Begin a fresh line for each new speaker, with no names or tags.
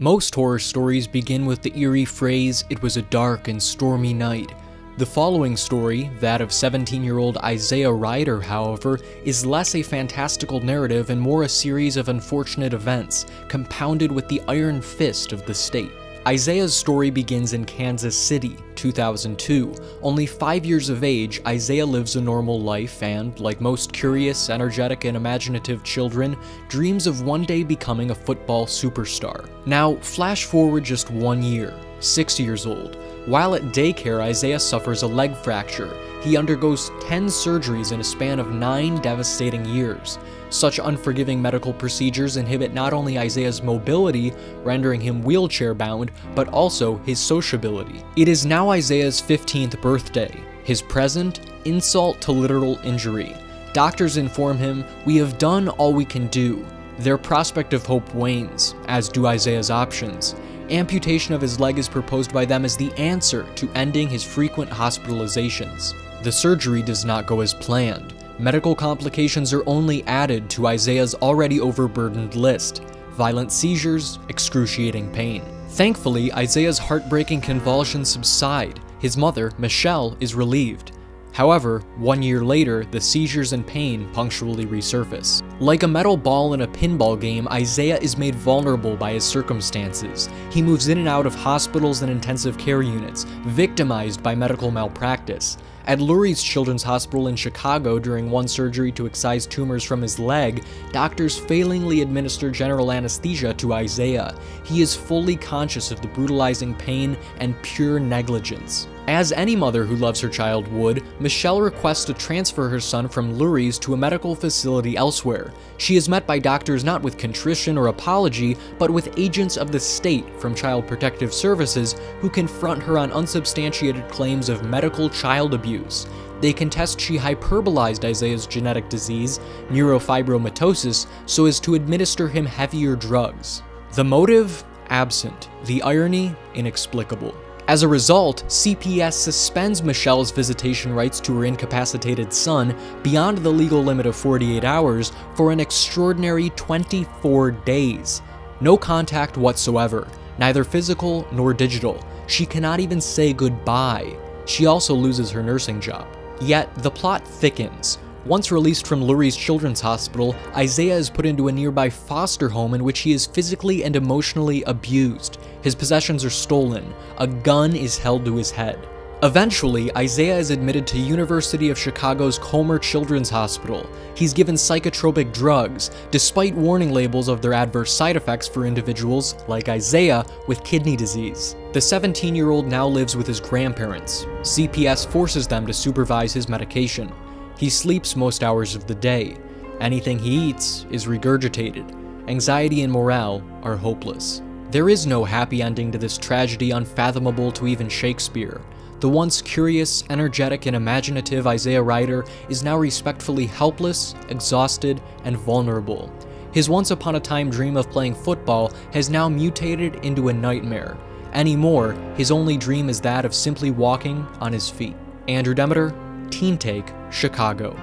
Most horror stories begin with the eerie phrase, "It was a dark and stormy night." The following story, that of 17-year-old Isaiah Ryder, however, is less a fantastical narrative and more a series of unfortunate events, compounded with the iron fist of the state. Isaiah's story begins in Kansas City, 2002. Only 5 years of age, Isaiah lives a normal life and, like most curious, energetic, and imaginative children, dreams of one day becoming a football superstar. Now, flash forward just 1 year, 6 years old. While at daycare, Isaiah suffers a leg fracture. He undergoes 10 surgeries in a span of 9 devastating years. Such unforgiving medical procedures inhibit not only Isaiah's mobility, rendering him wheelchair-bound, but also his sociability. It is now Isaiah's 15th birthday. His present, insult to literal injury. Doctors inform him, "We have done all we can do." Their prospect of hope wanes, as do Isaiah's options. Amputation of his leg is proposed by them as the answer to ending his frequent hospitalizations. The surgery does not go as planned. Medical complications are only added to Isaiah's already overburdened list: violent seizures, excruciating pain. Thankfully, Isaiah's heartbreaking convulsions subside. His mother, Michelle, is relieved. However, 1 year later, the seizures and pain punctually resurface. Like a metal ball in a pinball game, Isaiah is made vulnerable by his circumstances. He moves in and out of hospitals and intensive care units, victimized by medical malpractice. At Lurie's Children's Hospital in Chicago, during one surgery to excise tumors from his leg, doctors failingly administer general anesthesia to Isaiah. He is fully conscious of the brutalizing pain and pure negligence. As any mother who loves her child would, Michelle requests to transfer her son from Lurie's to a medical facility elsewhere. She is met by doctors not with contrition or apology, but with agents of the state from Child Protective Services who confront her on unsubstantiated claims of medical child abuse. They contest she hyperbolized Isaiah's genetic disease, neurofibromatosis, so as to administer him heavier drugs. The motive? Absent. The irony? Inexplicable. As a result, CPS suspends Michelle's visitation rights to her incapacitated son beyond the legal limit of 48 hours for an extraordinary 24 days. No contact whatsoever, neither physical nor digital. She cannot even say goodbye. She also loses her nursing job. Yet, the plot thickens. Once released from Lurie's Children's Hospital, Isaiah is put into a nearby foster home in which he is physically and emotionally abused. His possessions are stolen. A gun is held to his head. Eventually, Isaiah is admitted to University of Chicago's Comer Children's Hospital. He's given psychotropic drugs, despite warning labels of their adverse side effects for individuals, like Isaiah, with kidney disease. The 17-year-old now lives with his grandparents. CPS forces them to supervise his medication. He sleeps most hours of the day. Anything he eats is regurgitated. Anxiety and morale are hopeless. There is no happy ending to this tragedy unfathomable to even Shakespeare. The once curious, energetic, and imaginative Isaiah Ryder is now respectfully helpless, exhausted, and vulnerable. His once-upon-a-time dream of playing football has now mutated into a nightmare. Anymore, his only dream is that of simply walking on his feet. Andrew Demeter, TeenTake, Chicago.